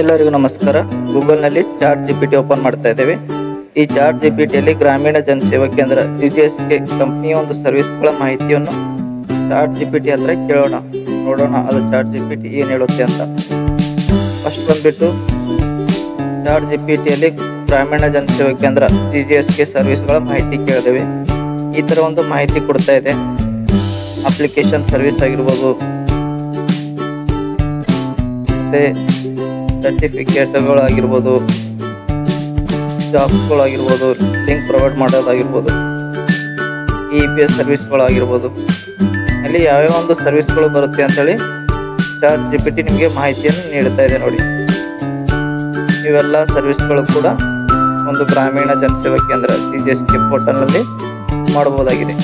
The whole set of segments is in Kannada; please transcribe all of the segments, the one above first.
ಎಲ್ಲರಿಗೂ ನಮಸ್ಕಾರ. ಗೂಗಲ್ನಲ್ಲಿ ಚಾಟ್ ಜಿಪಿಟಿ ಓಪನ್ ಮಾಡ್ತಾ ಇದ್ದೇವೆ. ಈ ಚಾಟ್ ಜಿಪಿಟಿಯಲ್ಲಿ ಗ್ರಾಮೀಣ ಜನಸೇವಾ ಕೇಂದ್ರ GJSK ಕಂಪನಿಯ ಒಂದು ಸರ್ವಿಸ್ಗಳ ಮಾಹಿತಿಯನ್ನು ಚಾಟ್ ಜಿಪಿಟಿ ಹತ್ರ ಕೇಳೋಣ, ನೋಡೋಣ ಅದು ಚಾಟ್ ಜಿಪಿಟಿ ಏನು ಹೇಳುತ್ತೆ ಅಂತ. ಫಸ್ಟ್ ಬಂದ್ಬಿಟ್ಟು ಚಾಟ್ ಜಿಪಿಟಿಯಲ್ಲಿ ಗ್ರಾಮೀಣ ಜನಸೇವಾ ಕೇಂದ್ರ GJSK ಸರ್ವಿಸ್ಗಳ ಮಾಹಿತಿ ಕೇಳಿದ್ದೇವೆ. ಈ ಥರ ಒಂದು ಮಾಹಿತಿ ಕೊಡ್ತಾ ಇದೆ. ಅಪ್ಲಿಕೇಶನ್ ಸರ್ವಿಸ್ ಆಗಿರ್ಬೋದು, ಮತ್ತೆ ಸರ್ಟಿಫಿಕೇಟ್ಗಳಾಗಿರ್ಬೋದು, ಜಾಬ್ಸ್ಗಳಾಗಿರ್ಬೋದು, ಲಿಂಕ್ ಪ್ರೊವೈಡ್ ಮಾಡೋದಾಗಿರ್ಬೋದು, EPS ಸರ್ವಿಸ್ಗಳಾಗಿರ್ಬೋದು, ಅಲ್ಲಿ ಯಾವ್ಯಾವ ಒಂದು ಸರ್ವಿಸ್ಗಳು ಬರುತ್ತೆ ಅಂತೇಳಿ ಚಾಟ್ ಜಿಪಿಟಿ ನಿಮಗೆ ಮಾಹಿತಿಯನ್ನು ನೀಡ್ತಾ ಇದೆ ನೋಡಿ. ಇವೆಲ್ಲ ಸರ್ವಿಸ್ಗಳು ಕೂಡ ಒಂದು ಗ್ರಾಮೀಣ ಜನಸೇವಾ ಕೇಂದ್ರ GJSK ಪೋರ್ಟಲ್ನಲ್ಲಿ ಮಾಡಬಹುದಾಗಿದೆ.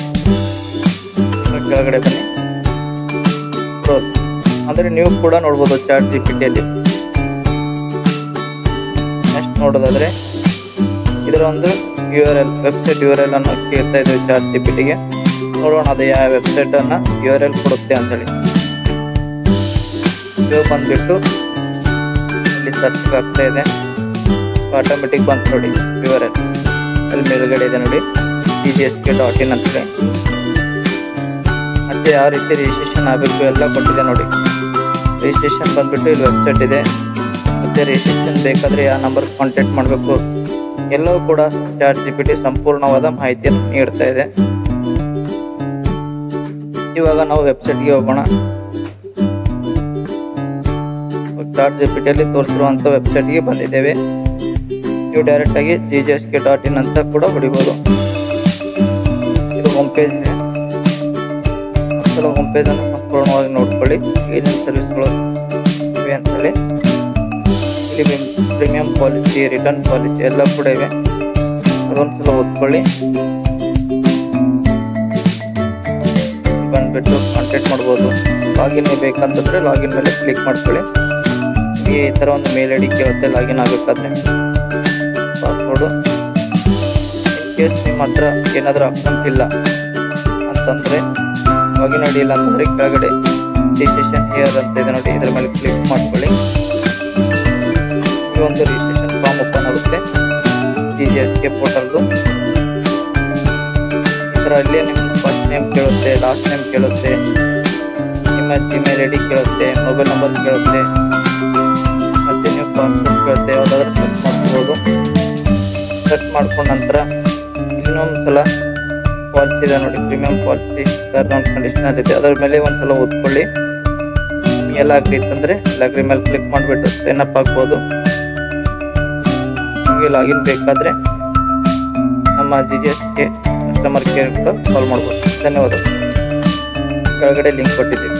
ಕೆಳಗಡೆ ಬನ್ನಿ, ಅಂದರೆ ನೀವು ಕೂಡ ನೋಡ್ಬೋದು ಚಾಟ್ ಜಿಪಿಟಿಯಲ್ಲಿ. ನೆಕ್ಸ್ಟ್ ನೋಡೋದಾದ್ರೆ ಇದರ ಒಂದು URL ವೆಬ್ಸೈಟ್ URL ಅನ್ನು ಕೇಳ್ತಾ ಇದ್ದೇವೆ ಚಾಟ್ ಜಿಪಿಟಿಗೆ. ನೋಡೋಣ ಅದು ಯಾವ ವೆಬ್ಸೈಟ್ ಅನ್ನ URL ಕೊಡುತ್ತೆ ಅಂತೇಳಿ. ಇದು ಬಂದ್ಬಿಟ್ಟು ಇಲ್ಲಿ ಸರ್ಚ್ ಆಗ್ತಾ ಇದೆ, ಆಟೋಮೆಟಿಕ್ ಬಂತು ನೋಡಿ URL. ಅಲ್ಲಿ ಮೇಲ್ಗಡೆ ಇದೆ ನೋಡಿ GJSK.in ಅಂತೇಳಿ. ಮತ್ತೆ ಯಾವ ರೀತಿ ರಿಜಿಸ್ಟ್ರೇಷನ್ ಆಗಬೇಕು ಎಲ್ಲ ಕೊಟ್ಟಿದೆ ನೋಡಿ. ರಿಜಿಸ್ಟ್ರೇಷನ್ ಬಂದ್ಬಿಟ್ಟು ಇಲ್ಲಿ ವೆಬ್ಸೈಟ್ ಇದೆ. ಮತ್ತೆ ರಿಜಿಸ್ಟ್ರೇಷನ್ ಬೇಕಾದರೆ ಯಾವ ನಂಬರ್ ಕಾಂಟ್ಯಾಕ್ಟ್ ಮಾಡಬೇಕು ಎಲ್ಲವೂ ಕೂಡ ಚಾಟ್ ಜಿಪಿಟಿ ಸಂಪೂರ್ಣವಾದ ಮಾಹಿತಿಯನ್ನು ನೀಡ್ತಾ ಇದೆ. ಇವಾಗ ನಾವು ವೆಬ್ಸೈಟ್ಗೆ ಹೋಗೋಣ. ಚಾಟ್ ಜಿಪಿಟಿಯಲ್ಲಿ ತೋರಿಸಿರುವಂಥ ವೆಬ್ಸೈಟ್ಗೆ ಬಂದಿದ್ದೇವೆ. ನೀವು ಡೈರೆಕ್ಟ್ ಆಗಿ GJSK.in ಅಂತ ಕೂಡ ಹೊಡಿಬೋದು. ಇದು ಹೋಮ್ ಪೇಜ್ ಇದೆ. ಹೋಮ್ ಪೇಜ್ ಅನ್ನು ಸಂಪೂರ್ಣವಾಗಿ ನೋಡ್ಕೊಳ್ಳಿ, ಏನೇನು ಸರ್ವಿಸ್ಗಳು ಇವೆ ಅಂತೇಳಿ. ಇಲ್ಲಿ ಪ್ರೀಮಿಯಂ ಪಾಲಿಸಿ, ರಿಟರ್ನ್ ಪಾಲಿಸಿ ಎಲ್ಲ ಕೂಡ ಇವೆ. ಅದೊಂದ್ಸಲ ಓದ್ಕೊಳ್ಳಿ. ಬಂದ್ಬಿಟ್ಟು ಕಾಂಟ್ಯಾಕ್ಟ್ ಮಾಡ್ಬೋದು. ಲಾಗಿನ್ ಬೇಕಂತಂದ್ರೆ ಲಾಗಿನ್ ಮೇಲೆ ಕ್ಲಿಕ್ ಮಾಡ್ಕೊಳ್ಳಿ. ಈ ಥರ ಒಂದು ಮೇಲ್ ID ಕೇಳುತ್ತೆ ಲಾಗಿನ್ ಆಗಬೇಕಾದ್ರೆ. ಪಾಸ್ವರ್ಡು ಇನ್ ಕೇಸ್ ನಿಮ್ಮ ಹತ್ರ ಏನಾದರೂ ಅಕೌಂಟ್ ಇಲ್ಲ ಅಂತಂದರೆ, ಲಾಗಿನ್ ID ಇಲ್ಲ ಅಂತಂದರೆ ಕೆಳಗಡೆ ರಿಜಿಸ್ಟ್ರೇಷನ್ ಹಿಯರ್ ಅಂತ ಇದೆ ನೋಡಿ, ಇದರ ಮೇಲೆ ಕ್ಲಿಕ್ ಮಾಡ್ಕೊಳ್ಳಿ. ಈ ಒಂದು ರಿಜಿಸ್ಟ್ರೇಷನ್ ಫಾರ್ಮ್ ಓಪನ್ ಆಗುತ್ತೆ GJSK ಪೋರ್ಟಲ್ದು. ಈ ಥರ ಅಲ್ಲಿ ನಿಮ್ಮ ಫಸ್ಟ್ ನೇಮ್ ಕೇಳುತ್ತೆ, ಲಾಸ್ಟ್ ನೇಮ್ ಕೇಳುತ್ತೆ, ನಿಮ್ಮ Gmail ID ಕೇಳುತ್ತೆ, ಮೊಬೈಲ್ ನಂಬರ್ ಕೇಳುತ್ತೆ, ಮತ್ತು ನೀವು ಪಾಸ್ವರ್ಡ್ ಕೇಳುತ್ತೆ. ಯಾವುದಾದ್ರೂ ಸರ್ಚ್ ಮಾಡ್ಕೋಬೋದು. ಸರ್ಚ್ ಮಾಡ್ಕೊಂಡ ನಂತರ ಇನ್ನೊಂದು ಸಲ ಪಾಲಿಸಿ ಇದೆ ನೋಡಿ, premium policy term and conditional ಇದೆ. ಅದರ ಮೇಲೆ ಒಂದ್ಸಲ ಓದ್ಕೊಳ್ಳಿ. ಎಲ್ಲ ಆಗ್ಲಿತ್ತಂದರೆ ಅಗ್ರಿ ಮೇಲೆ ಕ್ಲಿಕ್ ಮಾಡಿಬಿಟ್ಟು ಸೈನ್ ಅಪ್ ಆಗ್ಬೋದು. ನಿಮಗೆ ಲಾಗಿನ್ ಬೇಕಾದರೆ ನಮ್ಮ GJSK ಕಸ್ಟಮರ್ ಕೇರ್ ಕೂಡ ಕಾಲ್ ಮಾಡ್ಬೋದು. ಧನ್ಯವಾದ. ಕೆಳಗಡೆ ಲಿಂಕ್ ಕೊಟ್ಟಿದ್ದೀವಿ.